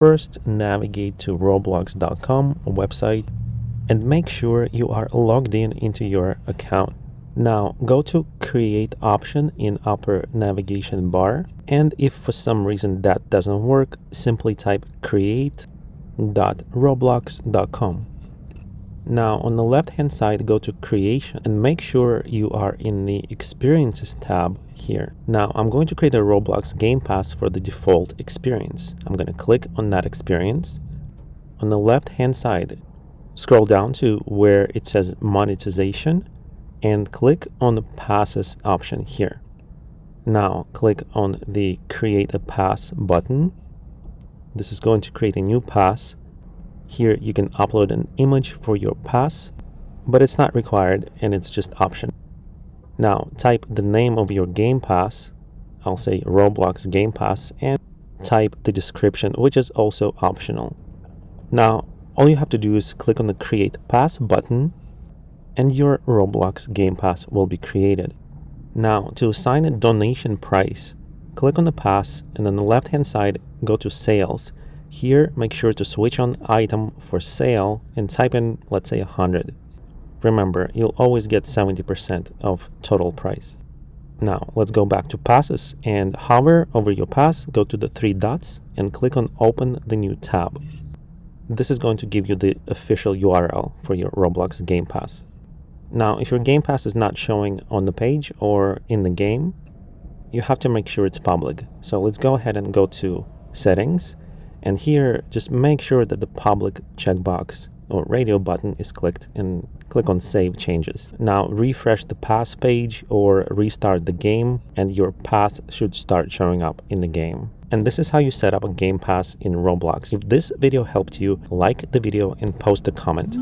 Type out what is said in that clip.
First, navigate to roblox.com website and make sure you are logged in into your account. Now go to create option in upper navigation bar, and if for some reason that doesn't work, simply type create.roblox.com. Now on the left hand side, go to creation and make sure you are in the experiences tab here. Now I'm going to create a Roblox Gamepass for the default experience. I'm going to click on that experience. On the left hand side, scroll down to where it says monetization and click on the passes option here. Now click on the create a pass button. This is going to create a new pass. Here you can upload an image for your pass, but it's not required and it's just option. Now type the name of your game pass. I'll say Roblox Gamepass, and type the description, which is also optional. Now all you have to do is click on the create pass button and your Roblox Gamepass will be created. Now to assign a donation price, click on the pass and on the left hand side go to sales. Here make sure to switch on item for sale and type in, let's say, 100. Remember, you'll always get 70% of total price. Now let's go back to passes and hover over your pass, go to the three dots and click on open the new tab. This is going to give you the official URL for your Roblox Game Pass. Now if your Game Pass is not showing on the page or in the game, you have to make sure it's public. So let's go ahead and go to settings, and here just make sure that the public checkbox or radio button is clicked and click on save changes. Now refresh the pass page or restart the game and your pass should start showing up in the game. And this is how you set up a Game Pass in Roblox. If this video helped you, like the video and post a comment.